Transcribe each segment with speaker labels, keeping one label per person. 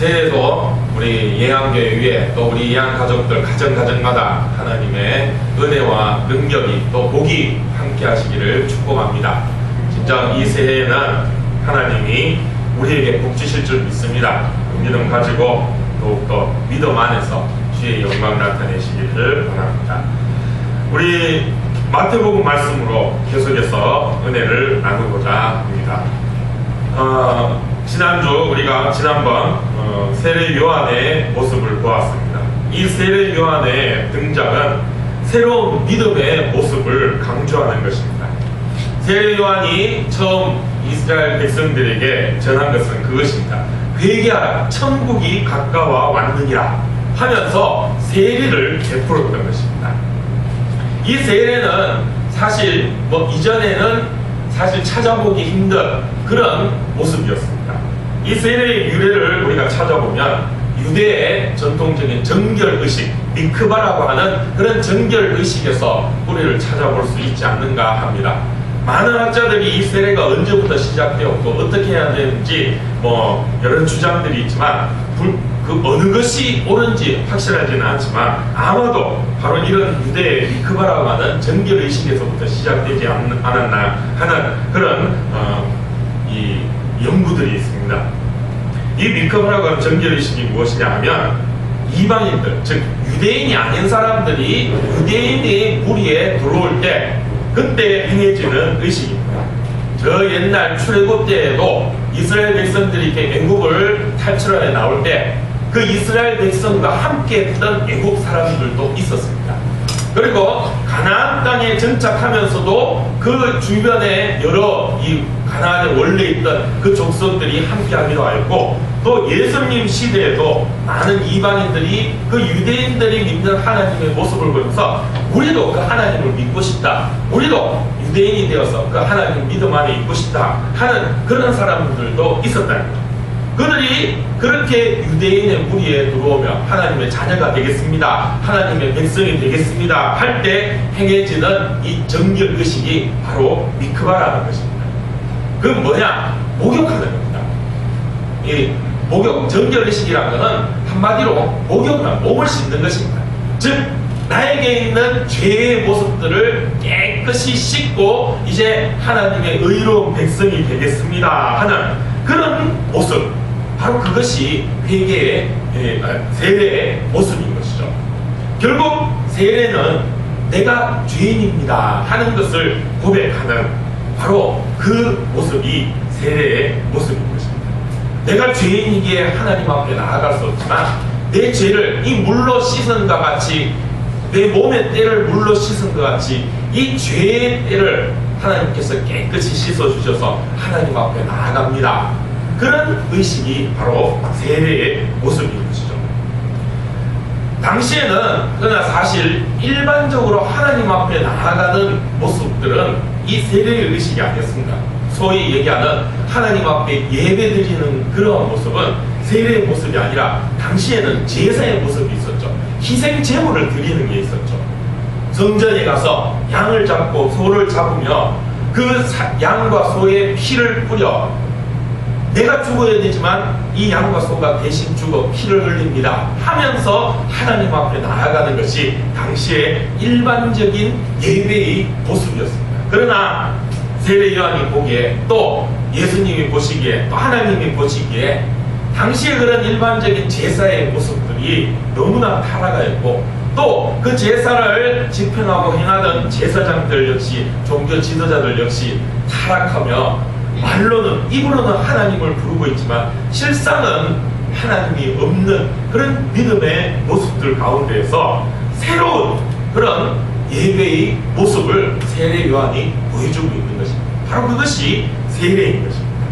Speaker 1: 새해에도 우리 예양교회 위에 또 우리 예양 가족들 가정가정마다 하나님의 은혜와 능력이 또 복이 함께 하시기를 축복합니다. 진짜 이 새해에는 하나님이 우리에게 복 주실 줄 믿습니다. 그 믿음 가지고 더욱더 믿음 안에서 주의 영광 나타내시기를 원합니다. 우리 마태복음 말씀으로 계속해서 은혜를 나누고자 합니다. 지난주 우리가 지난번 세례 요한의 모습을 보았습니다. 이 세례 요한의 등장은 새로운 믿음의 모습을 강조하는 것입니다. 세례 요한이 처음 이스라엘 백성들에게 전한 것은 그것입니다. 회개하라, 천국이 가까워 왔느니라 하면서 세례를 베풀었던 것입니다. 이 세례는 사실 이전에는 사실 찾아보기 힘든 그런 모습이었습니다. 이 세례의 유래를 우리가 찾아보면 유대의 전통적인 정결의식, 미크바라고 하는 그런 정결의식에서 뿌리를 찾아볼 수 있지 않는가 합니다. 많은 학자들이 이 세례가 언제부터 시작되었고 어떻게 해야 되는지 여러 주장들이 있지만 그 어느 것이 옳은지 확실하지는 않지만 아마도 바로 이런 유대의 미크바라고 하는 정결의식에서부터 시작되지 않았나 하는 그런 이 연구들이 있습니다. 이 미크바라고 하는 정결의식이 무엇이냐 하면 이방인들, 즉 유대인이 아닌 사람들이 유대인의 무리에 들어올 때 그때 행해지는 의식입니다. 저 옛날 출애굽 때에도 이스라엘 백성들이 이렇게 애굽을 탈출하여 나올 때 그 이스라엘 백성과 함께 했던 애굽 사람들도 있었습니다. 그리고 가나안 땅에 정착하면서도 그 주변에 여러 이 가나안에 원래 있던 그 족속들이 함께하기도 하였고 또 예수님 시대에도 많은 이방인들이 그 유대인들이 믿는 하나님의 모습을 보면서 우리도 그 하나님을 믿고 싶다, 우리도 유대인이 되어서 그 하나님 믿음 안에 있고 싶다 하는 그런 사람들도 있었다는 거예요. 그들이 그렇게 유대인의 무리에 들어오며 하나님의 자녀가 되겠습니다, 하나님의 백성이 되겠습니다 할 때 행해지는 이 정결의식이 바로 미크바라는 것입니다. 그건 뭐냐? 목욕하는 겁니다. 이 목욕, 정결의식이라는 것은 한마디로 목욕은 몸을 씻는 것입니다. 즉 나에게 있는 죄의 모습들을 깨끗이 씻고 이제 하나님의 의로운 백성이 되겠습니다 하는 그런 모습, 바로 그것이 회개의 세례의 모습인 것이죠. 결국 세례는 내가 죄인입니다 하는 것을 고백하는 바로 그 모습이 세례의 모습인 것입니다. 내가 죄인이기에 하나님 앞에 나아갈 수 없지만 내 죄를 이 물로 씻은 것 같이, 내 몸의 때를 물로 씻은 것 같이 이 죄의 때를 하나님께서 깨끗이 씻어주셔서 하나님 앞에 나아갑니다. 그런 의식이 바로 세례의 모습인 것이죠. 당시에는 그러나 사실 일반적으로 하나님 앞에 나아가는 모습들은 이 세례의 의식이 아니었습니다. 소위 얘기하는 하나님 앞에 예배드리는 그런 모습은 세례의 모습이 아니라 당시에는 제사의 모습이 있었죠. 희생 제물을 드리는 게 있었죠. 성전에 가서 양을 잡고 소를 잡으며 그 양과 소의 피를 뿌려 내가 죽어야 되지만 이 양과 소가 대신 죽어 피를 흘립니다 하면서 하나님 앞에 나아가는 것이 당시의 일반적인 예배의 모습이었습니다. 그러나 세례 요한이 보기에 또 예수님이 보시기에 또 하나님이 보시기에 당시의 그런 일반적인 제사의 모습들이 너무나 타락하였고 또 그 제사를 집행하고 행하던 제사장들 역시 종교 지도자들 역시 타락하며 말로는, 입으로는 하나님을 부르고 있지만 실상은 하나님이 없는 그런 믿음의 모습들 가운데에서 새로운 그런 예배의 모습을 세례 요한이 보여주고 있는 것입니다. 바로 그것이 세례인 것입니다.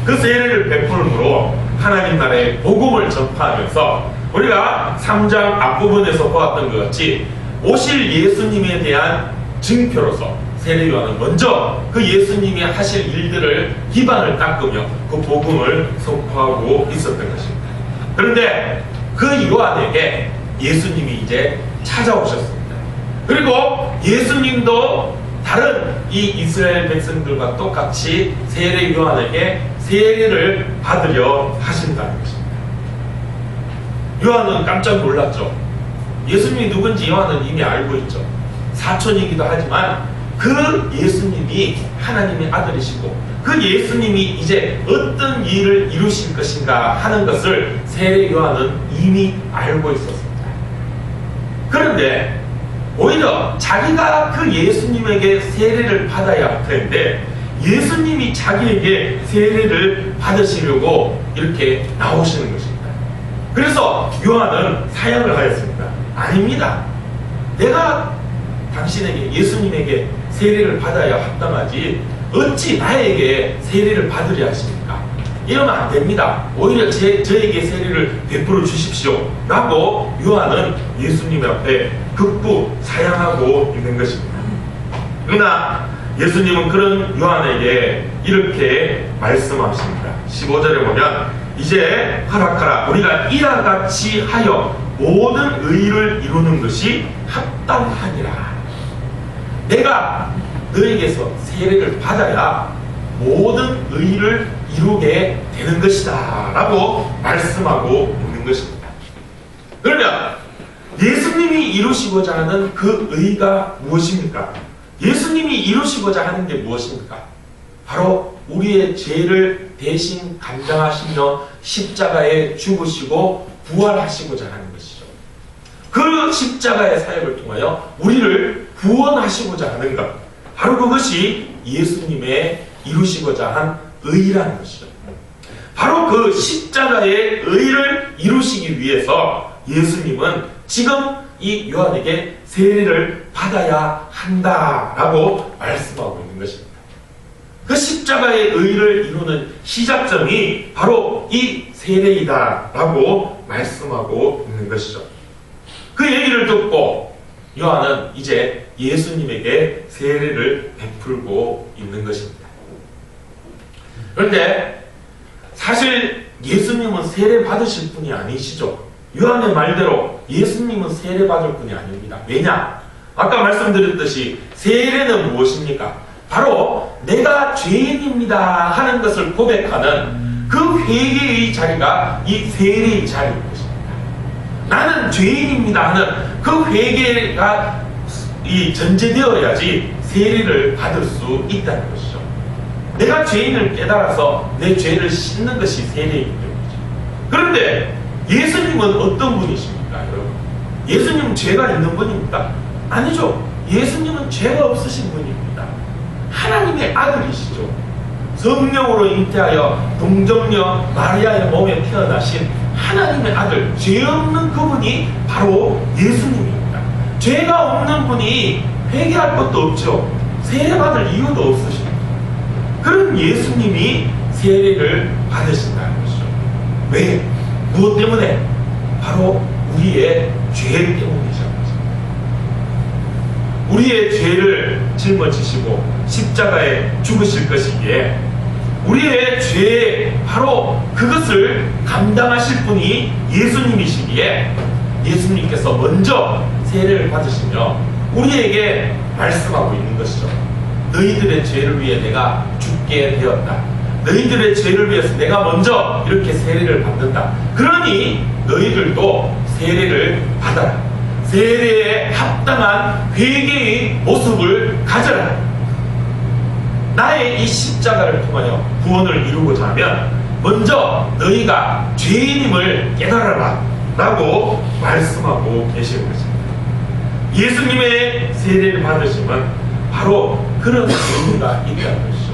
Speaker 1: 그 세례를 베풀므로 하나님 나라의 복음을 전파하면서 우리가 3장 앞부분에서 보았던 것 같이 오실 예수님에 대한 증표로서 세례 요한은 먼저 그 예수님이 하실 일들을 기반을 닦으며 그 복음을 선포하고 있었던 것입니다. 그런데 그 요한에게 예수님이 이제 찾아오셨습니다. 그리고 예수님도 다른 이 이스라엘 백성들과 똑같이 세례 요한에게 세례를 받으려 하신다는 것입니다. 요한은 깜짝 놀랐죠. 예수님이 누군지 요한은 이미 알고 있죠. 사촌이기도 하지만 그 예수님이 하나님의 아들이시고 그 예수님이 이제 어떤 일을 이루실 것인가 하는 것을 세례 요한은 이미 알고 있었습니다. 그런데 오히려 자기가 그 예수님에게 세례를 받아야 할 텐데 예수님이 자기에게 세례를 받으시려고 이렇게 나오시는 것입니다. 그래서 요한은 사양을 하였습니다. 아닙니다. 내가 당신에게 예수님에게 세례를 받아야 합당하지 어찌 나에게 세례를 받으려 하십니까? 이러면 안 됩니다. 오히려 저에게 세례를 베풀어 주십시오 라고 요한은 예수님 앞에 극구 사양하고 있는 것입니다. 그러나 예수님은 그런 요한에게 이렇게 말씀하십니다. 15절에 보면 이제 허락하라. 우리가 이와 같이 하여 모든 의를 이루는 것이 합당하니라. 내가 너에게서 세례를 받아야 모든 의를 이루게 되는 것이다 라고 말씀하고 있는 것입니다. 그러면 예수님이 이루시고자 하는 그 의가 무엇입니까? 예수님이 이루시고자 하는 게 무엇입니까? 바로 우리의 죄를 대신 감당하시며 십자가에 죽으시고 부활하시고자 하는 것이죠. 그 십자가의 사역을 통하여 우리를 구원하시고자 하는 것, 바로 그것이 예수님의 이루시고자 한 의라는 것이죠. 바로 그 십자가의 의를 이루시기 위해서 예수님은 지금 이 요한에게 세례를 받아야 한다라고 말씀하고 있는 것입니다. 그 십자가의 의를 이루는 시작점이 바로 이 세례이다라고 말씀하고 있는 것이죠. 그 얘기를 듣고 요한은 이제 예수님에게 세례를 베풀고 있는 것입니다. 그런데 사실 예수님은 세례 받으실 분이 아니시죠. 요한의 말대로 예수님은 세례 받을 분이 아닙니다. 왜냐? 아까 말씀드렸듯이 세례는 무엇입니까? 바로 내가 죄인입니다 하는 것을 고백하는 그 회개의 자리가 이 세례의 자리인 것입니다. 나는 죄인입니다 하는 그 회개가 이 전제되어야지 세례를 받을 수 있다는 것이죠. 내가 죄인을 깨달아서 내 죄를 씻는 것이 세례이기 때문이죠. 그런데 예수님은 어떤 분이십니까, 여러분? 예수님은 죄가 있는 분입니까? 아니죠. 예수님은 죄가 없으신 분입니다. 하나님의 아들이시죠. 성령으로 잉태하여 동정녀 마리아의 몸에 태어나신 하나님의 아들, 죄 없는 그분이 바로 예수님입니다. 죄가 없는 분이 회개할 것도 없죠. 세례받을 이유도 없으십니다. 그런 예수님이 세례를 받으신다는 것이죠. 왜? 무엇 때문에? 바로 우리의 죄 때문이죠. 우리의 죄를 짊어지시고 십자가에 죽으실 것이기에 우리의 죄 바로 그것을 감당하실 분이 예수님이시기에 예수님께서 먼저 세례를 받으시며 우리에게 말씀하고 있는 것이죠. 너희들의 죄를 위해 내가 죽게 되었다. 너희들의 죄를 위해서 내가 먼저 이렇게 세례를 받는다. 그러니 너희들도 세례를 받아라. 세례에 합당한 회개의 모습을 가져라. 나의 이 십자가를 통하여 구원을 이루고자 하면 먼저 너희가 죄인임을 깨달아라 라고 말씀하고 계시는 것입니다. 예수님의 세례를 받으시면 바로 그런 의미가 있다는 것이죠.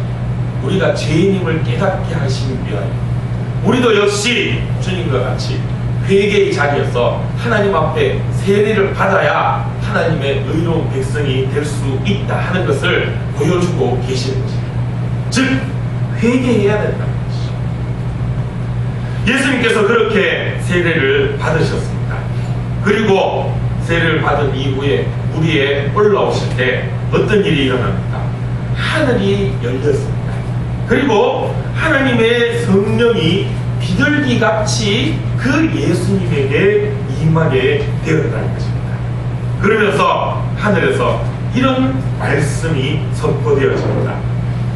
Speaker 1: 우리가 죄인임을 깨닫게 하시기 위하여 우리도 역시 주님과 같이 회개의 자리에서 하나님 앞에 세례를 받아야 하나님의 의로운 백성이 될 수 있다 하는 것을 보여주고 계시는 것입니다. 즉 회개해야 된다는 것이죠. 예수님께서 그렇게 세례를 받으셨습니다. 그리고 세례를 받은 이후에 무리에 올라오실 때 어떤 일이 일어납니까? 하늘이 열렸습니다. 그리고 하나님의 성령이 비둘기같이 그 예수님에게 임하게 되었다는 것입니다. 그러면서 하늘에서 이런 말씀이 선포되어집니다.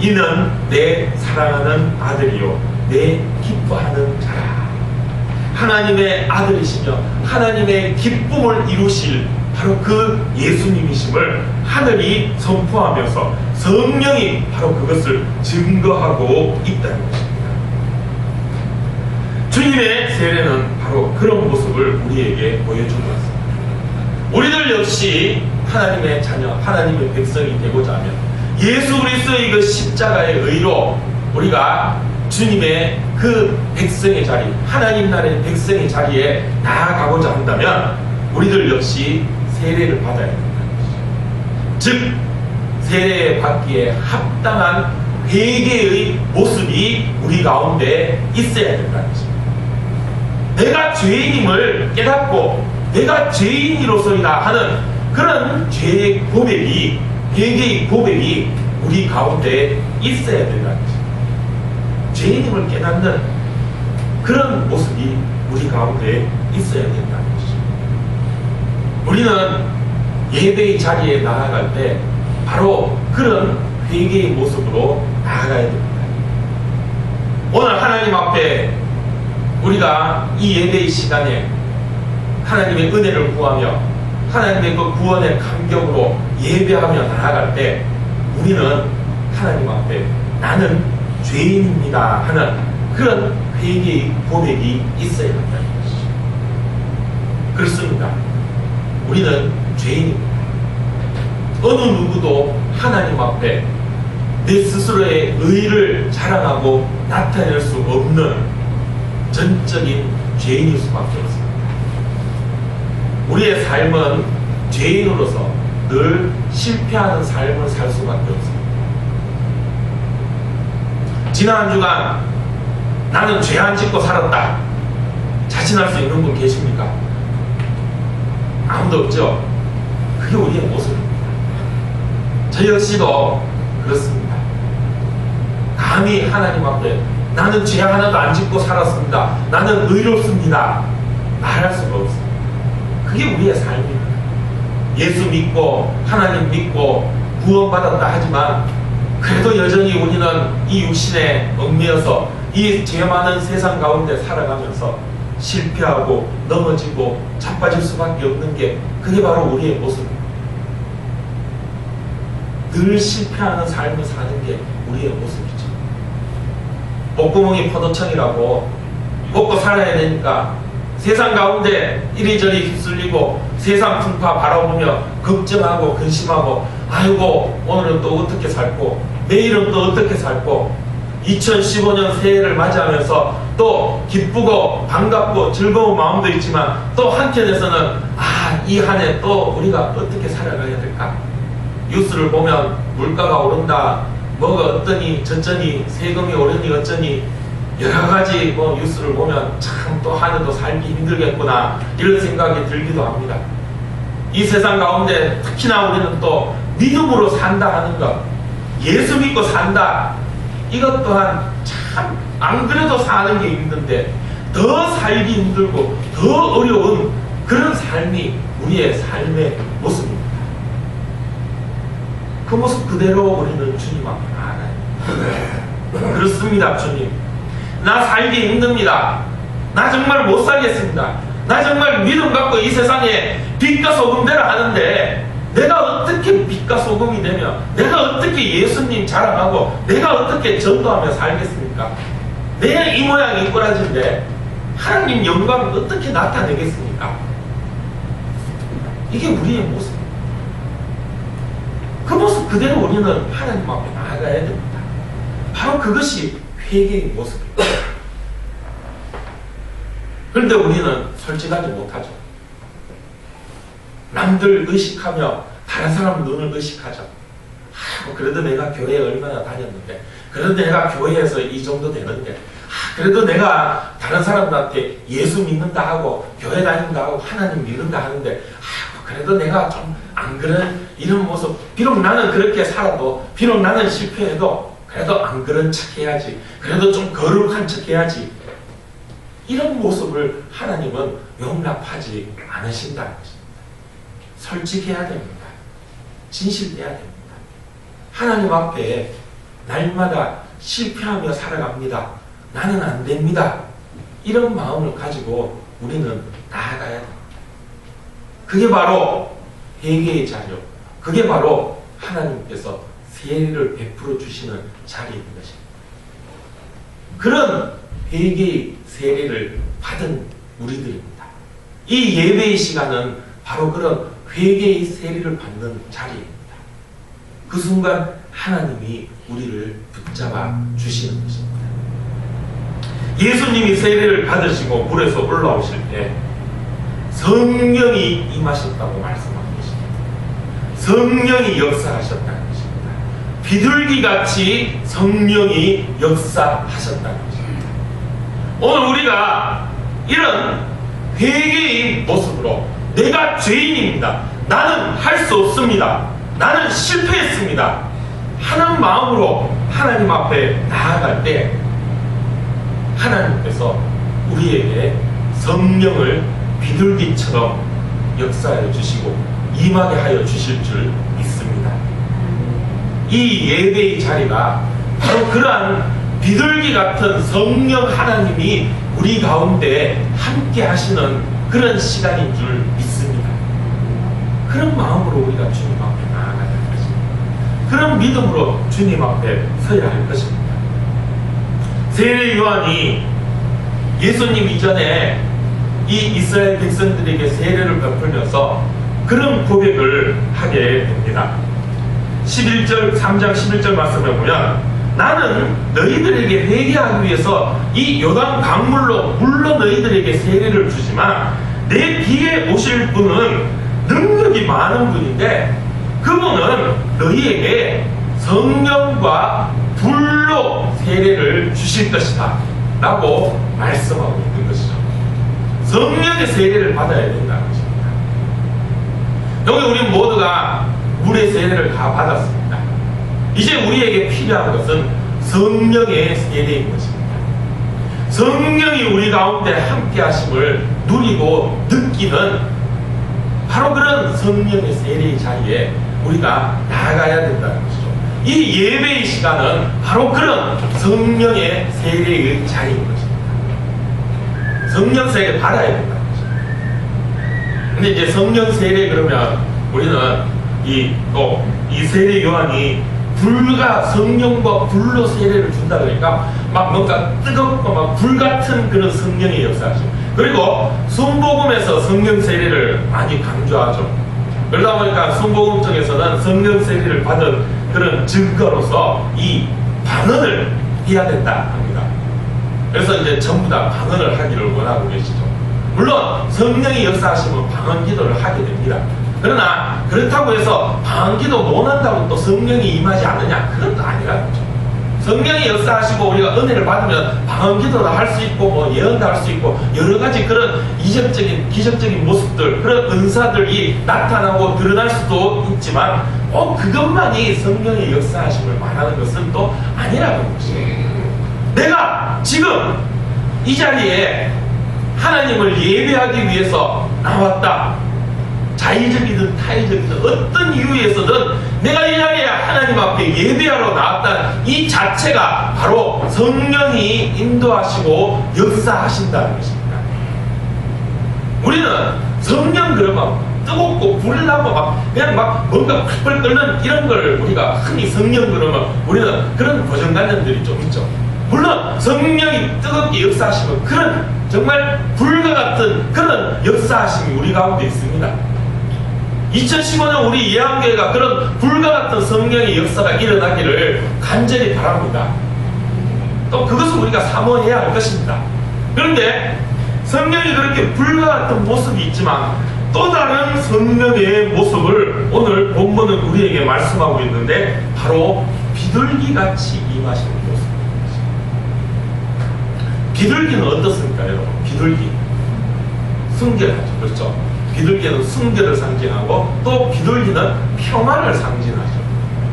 Speaker 1: 이는 내 사랑하는 아들이요 내 기뻐하는 자라. 하나님의 아들이시며 하나님의 기쁨을 이루실 바로 그 예수님이심을 하늘이 선포하면서 성령이 바로 그것을 증거하고 있다는 것입니다. 주님의 세례는 바로 그런 모습을 우리에게 보여준 것 같습니다. 우리들 역시 하나님의 자녀, 하나님의 백성이 되고자 하면 예수 그리스도의 그 십자가의 의로 우리가 주님의 그 백성의 자리, 하나님 나라의 백성의 자리에 나아가고자 한다면 우리들 역시 세례를 받아야 된다는 것이죠. 즉 세례 받기에 합당한 회개의 모습이 우리 가운데 있어야 된다는 것입니다. 내가 죄인임을 깨닫고 내가 죄인이로서이다 하는 그런 죄의 고백이, 회개의 고백이 우리 가운데 있어야 된다는 것입니다. 죄인임을 깨닫는 그런 모습이 우리 가운데 있어야 된다는 것이죠. 우리는 예배의 자리에 나아갈 때 바로 그런 회개의 모습으로 나아가야 됩니다. 오늘 하나님 앞에 우리가 이 예배의 시간에 하나님의 은혜를 구하며 하나님의 그 구원의 감격으로 예배하며 나아갈 때 우리는 하나님 앞에 나는 죄인입니다 하는 그런 회개의 고백이 있어야 한다는 것이죠. 그렇습니다. 우리는 죄인입니다. 어느 누구도 하나님 앞에 내 스스로의 의를 자랑하고 나타낼 수 없는 전적인 죄인일 수밖에 없습니다. 우리의 삶은 죄인으로서 늘 실패하는 삶을 살 수밖에 없습니다. 지난 한 주간 나는 죄 안 짓고 살았다 자신할 수 있는 분 계십니까? 아무도 없죠? 그게 우리의 모습입니다. 저 역시도 그렇습니다. 감히 하나님 앞에 나는 죄 하나도 안 짓고 살았습니다, 나는 의롭습니다 말할 수가 없습니다. 그게 우리의 삶입니다. 예수 믿고 하나님 믿고 구원받았다 하지만 그래도 여전히 우리는 이 육신에 얽매여서 이 죄 많은 세상 가운데 살아가면서 실패하고 넘어지고 자빠질 수밖에 없는 게 그게 바로 우리의 모습입니다. 늘 실패하는 삶을 사는 게 우리의 모습이죠. 목구멍이 포도청이라고 먹고 살아야 되니까 세상 가운데 이리저리 휩쓸리고 세상 풍파 바라보며 걱정하고 근심하고 아이고 오늘은 또 어떻게 살고 내일은 또 어떻게 살고 2015년 새해를 맞이하면서 또 기쁘고 반갑고 즐거운 마음도 있지만 또 한편에서는 이 한 해 또 우리가 어떻게 살아가야 될까? 뉴스를 보면 물가가 오른다, 뭐가 어떠니 저쩌니 세금이 오르니 어쩌니 여러 가지 뉴스를 보면 참 또 한 해도 살기 힘들겠구나 이런 생각이 들기도 합니다. 이 세상 가운데 특히나 우리는 또 믿음으로 산다 하는 것, 예수 믿고 산다, 이것 또한 참 안 그래도 사는 게 힘든데 더 살기 힘들고 더 어려운 그런 삶이 우리의 삶의 모습입니다. 그 모습 그대로 우리는 주님 앞에 나아가요. 그렇습니다. 주님, 나 살기 힘듭니다. 나 정말 못 살겠습니다. 나 정말 믿음 갖고 이 세상에 빛과 소금 되라 하는데 내가 어떻게 빛과 소금이 되며 내가 어떻게 예수님 자랑하고 내가 어떻게 전도하며 살겠습니까? 내 이 모양이 이 꼬라지인데 하나님 영광 어떻게 나타내겠습니까? 이게 우리의 모습입니다. 그 모습 그대로 우리는 하나님 앞에 나아가야 됩니다. 바로 그것이 회개의 모습입니다. 그런데 우리는 솔직하지 못하죠. 남들 의식하며 다른 사람 눈을 의식하죠. 그래도 내가 교회에 얼마나 다녔는데, 그래도 내가 교회에서 이 정도 되는데, 그래도 내가 다른 사람들한테 예수 믿는다 하고 교회 다닌다 하고 하나님 믿는다 하는데 그래도 내가 좀 안 그런 이런 모습, 비록 나는 그렇게 살아도 비록 나는 실패해도 그래도 안 그런 척 해야지, 그래도 좀 거룩한 척 해야지, 이런 모습을 하나님은 용납하지 않으신다는 것입니다. 솔직해야 됩니다. 진실돼야 됩니다. 하나님 앞에 날마다 실패하며 살아갑니다, 나는 안 됩니다, 이런 마음을 가지고 우리는 나아가야 돼. 그게 바로 회개의 자리요. 그게 바로 하나님께서 세례를 베풀어 주시는 자리인 것입니다. 그런 회개의 세례를 받은 우리들입니다. 이 예배의 시간은 바로 그런 회개의 세례를 받는 자리입니다. 그 순간 하나님이 우리를 붙잡아 주시는 것입니다. 예수님이 세례를 받으시고 물에서 올라오실 때 성령이 임하셨다고 말씀하고 계십니다. 성령이 역사하셨다는 것입니다. 비둘기같이 성령이 역사하셨다는 것입니다. 오늘 우리가 이런 회개의 모습으로 내가 죄인입니다. 나는 할 수 없습니다. 나는 실패했습니다. 하는 마음으로 하나님 앞에 나아갈 때 하나님께서 우리에게 성령을 비둘기처럼 역사하여 주시고 임하게 하여 주실 줄 믿습니다. 이 예배의 자리가 바로 그러한 비둘기 같은 성령 하나님이 우리 가운데 함께 하시는 그런 시간인 줄 믿습니다. 그런 마음으로 우리가 주님 앞에 나아가야 할 것입니다. 그런 믿음으로 주님 앞에 서야 할 것입니다. 세례 요한이 예수님 이전에 이 이스라엘 백성들에게 세례를 베풀면서 그런 고백을 하게 됩니다. 3장 11절 말씀에 보면 나는 너희들에게 회개하기 위해서 이 요단 강물로 물로 너희들에게 세례를 주지만 내 뒤에 오실 분은 능력이 많은 분인데 그분은 너희에게 성령과 불로 세례를 주실 것이다 라고 말씀하고 있는 것이죠. 성령의 세례를 받아야 된다는 것입니다. 여기 우리 모두가 물의 세례를 다 받았습니다. 이제 우리에게 필요한 것은 성령의 세례인 것입니다. 성령이 우리 가운데 함께 하심을 누리고 느끼는 바로 그런 성령의 세례의 자리에 우리가 나아가야 된다는 것이죠. 이 예배의 시간은 바로 그런 성령의 세례의 자리인 것입니다. 성령 세례 받아야 된다는 것입니다. 근데 이제 성령 세례 그러면 우리는 이 세례 요한이 불과 성령과 불로 세례를 준다 그러니까 막 뭔가 뜨겁고 막 불같은 그런 성령의 역사죠. 그리고 순복음에서 성령 세례를 많이 강조하죠. 그러다 보니까 순복음 쪽에서는 성령 세례를 받은 그런 증거로서 이 방언을 해야 된다 합니다. 그래서 이제 전부 다 방언을 하기를 원하고 계시죠. 물론 성령이 역사하시면 방언 기도를 하게 됩니다. 그러나 그렇다고 해서 방언기도 논한다고 또 성령이 임하지 않느냐? 그건 또 아니라는 거죠. 성령이 역사하시고 우리가 은혜를 받으면 방언기도도 할 수 있고 뭐 예언도 할 수 있고 여러 가지 그런 이적적인 기적적인 모습들 그런 은사들이 나타나고 드러날 수도 있지만 그것만이 성령의 역사하심을 말하는 것은 또 아니라는 것이죠. 내가 지금 이 자리에 하나님을 예배하기 위해서 나왔다. 자의적이든 타의적이든 어떤 이유에서든 내가 이 자리에 하나님 앞에 예배하러 나왔다는 이 자체가 바로 성령이 인도하시고 역사하신다는 것입니다. 우리는 성령 그러면 뜨겁고 불나고 그냥 뭔가 펄펄 끓는 이런 걸 우리가 흔히 성령 그러면 우리는 그런 고정관념들이 좀 있죠. 물론 성령이 뜨겁게 역사하시면 그런 정말 불과 같은 그런 역사하심이 우리 가운데 있습니다. 2015년 우리 예한교회가 그런 불과 같은 성령의 역사가 일어나기를 간절히 바랍니다. 또 그것을 우리가 사모해야 할 것입니다. 그런데 성령이 그렇게 불과 같은 모습이 있지만 또 다른 성령의 모습을 오늘 본문은 우리에게 말씀하고 있는데 바로 비둘기같이 임하시는 모습입니다. 비둘기는 어떻습니까 여러분? 비둘기 순결하죠. 그렇죠? 비둘기는 순결을 상징하고 또 비둘기는 평화를 상징하죠.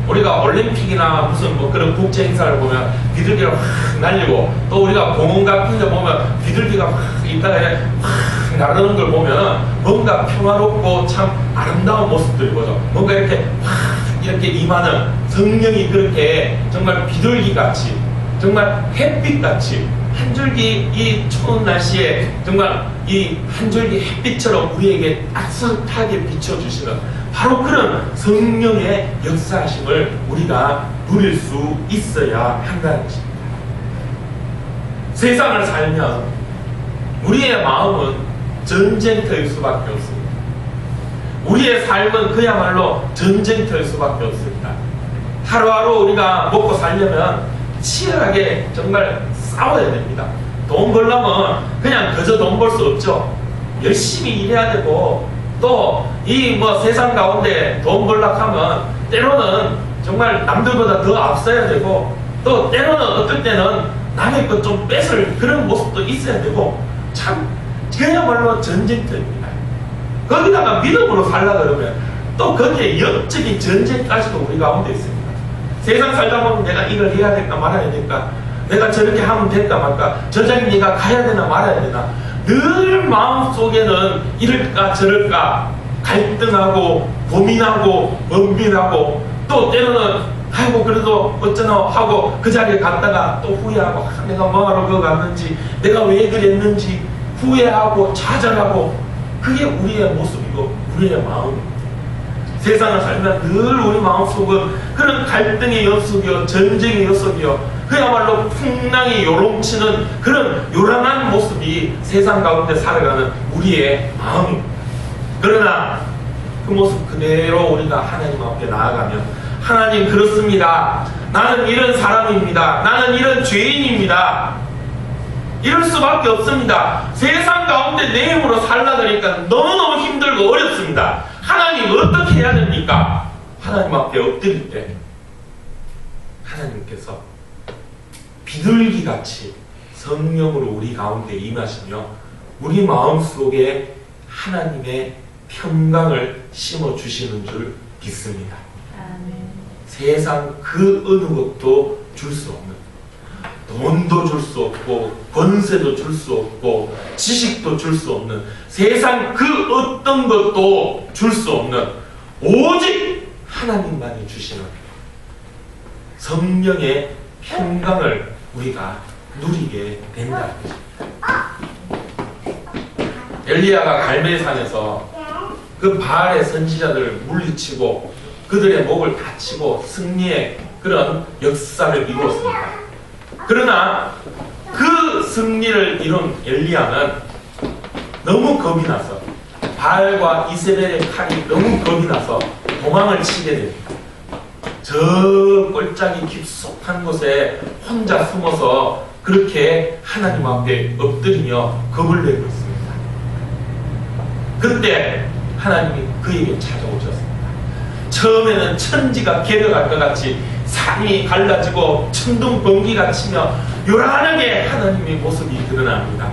Speaker 1: 우리가 올림픽이나 무슨 뭐 그런 국제 행사를 보면 비둘기가 확 날리고 또 우리가 공원 같은 데 보면 비둘기가 확 있다가 확 나르는 걸 보면 뭔가 평화롭고 참 아름다운 모습들이 보죠. 뭔가 이렇게 확 이렇게 임하는 성령이 그렇게 정말 비둘기같이 정말 햇빛같이
Speaker 2: 한 줄기 이 추운 날씨에 정말 이 한 줄기 햇빛처럼 우리에게 따뜻하게 비춰주시는 바로 그런 성령의 역사하심을 우리가 누릴 수 있어야 한다는 것입니다. 세상을 살면 우리의 마음은 전쟁터일 수밖에 없습니다. 우리의 삶은 그야말로 전쟁터일 수밖에 없습니다. 하루하루 우리가 먹고 살려면 치열하게 정말 싸워야 됩니다. 돈 벌려면 그냥 그저 돈 벌 수 없죠. 열심히 일해야 되고 또 이 세상 가운데 돈 벌려고 하면 때로는 정말 남들보다 더 앞서야 되고 또 때로는 어떨 때는 남의 것 좀 뺏을 그런 모습도 있어야 되고 참 그야말로 전쟁터입니다. 거기다가 믿음으로 살라 그러면 또 거기에 영적인 전쟁까지도 우리 가운데 있습니다. 세상 살다 보면 내가 이걸 해야 될까 말아야 될까, 내가 저렇게 하면 될까 말까, 저 자리 네가 가야 되나 말아야 되나, 늘 마음속에는 이럴까 저럴까 갈등하고 고민하고 원빈하고 또 때로는 아이고 그래도 어쩌나 하고 그 자리에 갔다가 또 후회하고 내가 뭐하러 그거 갔는지 내가 왜 그랬는지 후회하고 좌절하고 그게 우리의 모습이고 우리의 마음입니다. 세상을 살면 늘 우리 마음속은 그런 갈등의 연속이요 전쟁의 연속이요 그야말로 풍랑이 요동치는 그런 요란한 모습이 세상 가운데 살아가는 우리의 마음입니다. 그러나 그 모습 그대로 우리가 하나님 앞에 나아가면 하나님 그렇습니다. 나는 이런 사람입니다. 나는 이런 죄인입니다. 이럴 수밖에 없습니다. 세상 가운데 내 힘으로 살라니까 너무너무 힘들고 어렵습니다. 하나님 어떻게 해야 됩니까? 하나님 앞에 엎드릴 때 하나님께서 비둘기같이 성령으로 우리 가운데 임하시며 우리 마음속에 하나님의 평강을 심어주시는 줄 믿습니다. 세상 그 어느 것도 줄 수 없는, 돈도 줄 수 없고 권세도 줄 수 없고 지식도 줄 수 없는, 세상 그 어떤 것도 줄 수 없는 오직 하나님만이 주시는 성령의 평강을 우리가 누리게 된다는 것입니다. 엘리야가 갈멜산에서 그 바알의 선지자들을 물리치고 그들의 목을 다치고 승리의 그런 역사를 이루었습니다. 그러나 그 승리를 이룬 엘리야는 너무 겁이 나서 바알과 이세벨의 칼이 너무 겁이 나서 도망을 치게 됩니다. 저 꼴짝이 깊숙한 곳에 혼자 숨어서 그렇게 하나님 앞에 엎드리며 겁을 내고 있습니다. 그때 하나님이 그에게 찾아오셨습니다. 처음에는 천지가 개려갈 것 같이 산이 갈라지고 천둥 번개가 치며 요란하게 하나님의 모습이 드러납니다.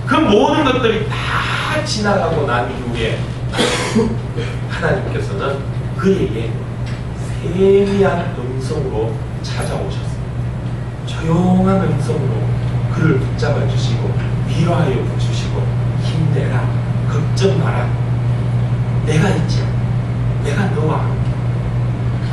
Speaker 2: 그 모든 것들이 다 지나가고 난 이후에 하나님께서는 그에게 세미한 음성으로 찾아오셨습니다. 조용한 음성으로 그를 붙잡아 주시고 위로하여 주시고 힘내라, 걱정 마라, 내가 있지, 내가 너와 함께.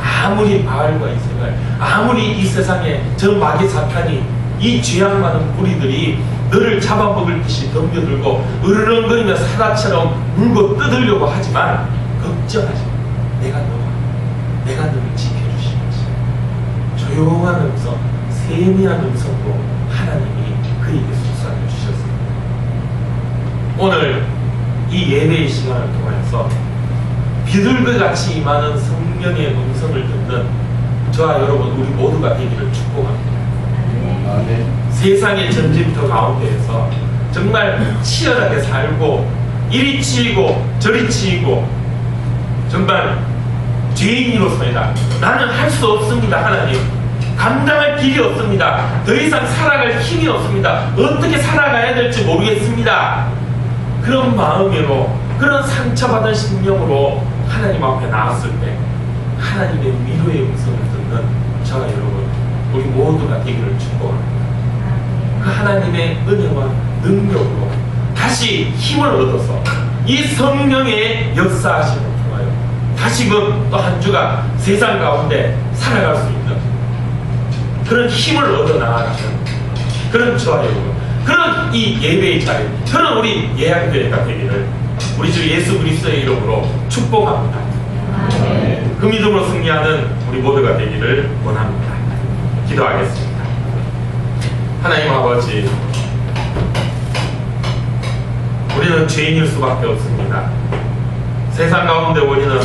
Speaker 2: 아무리 바알과 이세벨, 아무리 이 세상에 저 마귀 사탄이 이 죄악 많은 무리들이 너를 잡아먹을 듯이 덤벼들고 으르렁거리며 사다처럼 물고 뜯으려고 하지만 걱정하지 마. 내가 너와 함께. 내가 너를 지켜주시는 것이. 조용한 음성, 세미한 음성으로 하나님이 그에게 속삭여 주셨습니다. 오늘 이 예배의 시간을 통해서 비둘기같이 임하는 성령의 음성을 듣는 저와 여러분 우리 모두가 되기를 축복합니다. 세상의 전쟁터 가운데에서 정말 치열하게 살고 이리 치이고 저리 치이고 정말 죄인으로서이다. 나는 할 수 없습니다. 하나님 감당할 길이 없습니다. 더 이상 살아갈 힘이 없습니다. 어떻게 살아가야 될지 모르겠습니다. 그런 마음으로 그런 상처받은 심령으로 하나님 앞에 나왔을 때 하나님의 위로의 음성을 듣는 저와 여러분 우리 모두가 되기를 축복합니다. 그 하나님의 은혜와 능력으로 다시 힘을 얻어서 이 성령의 역사하심을 통하여 다시금 또 한 주가 세상 가운데 살아갈 수 있는 그런 힘을 얻어 나가는 그런 저와 여러분, 그런 이 예배의 자리, 그런 우리 예약교회가 되기를 우리 주 예수 그리스도의 이름으로 축복합니다. 그 믿음으로 승리하는 우리 모두가 되기를 원합니다. 기도하겠습니다. 하나님 아버지, 우리는 죄인일 수밖에 없습니다. 세상 가운데 우리는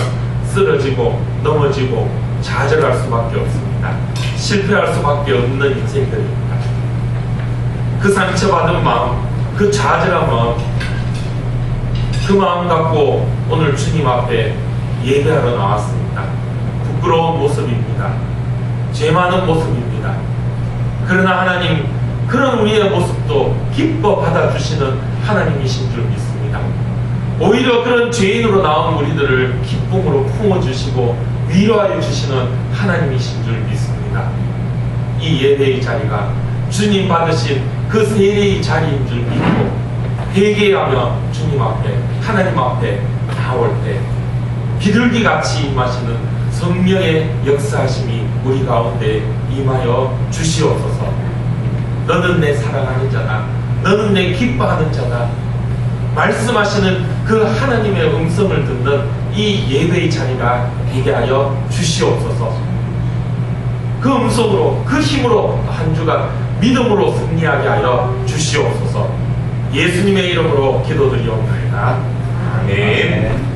Speaker 2: 쓰러지고 넘어지고 좌절할 수밖에 없습니다. 실패할 수밖에 없는 인생들입니다. 그 상처받은 마음, 그 좌절한 마음, 그 마음 갖고 오늘 주님 앞에 예배하러 나왔습니다. 부끄러운 모습입니다. 죄 많은 모습입니다. 그러나 하나님, 그런 우리의 모습도 기뻐 받아주시는 하나님이신 줄 믿습니다. 오히려 그런 죄인으로 나온 우리들을 기쁨으로 품어주시고 위로하여 주시는 하나님이신 줄 믿습니다. 이 예배의 자리가 주님 받으신 그 세례의 자리인 줄 믿고 회개하며 주님 앞에, 하나님 앞에 나올 때 비둘기같이 임하시는 성령의 역사하심이 우리 가운데 임하여 주시옵소서. 너는 내 사랑하는 자다, 너는 내 기뻐하는 자다 말씀하시는 그 하나님의 음성을 듣는 이 예배의 자리가 되게 하여 주시옵소서. 그 음성으로, 그 힘으로 한 주간 믿음으로 승리하게 하여 주시옵소서. 예수님의 이름으로 기도드리옵나이다. 아멘.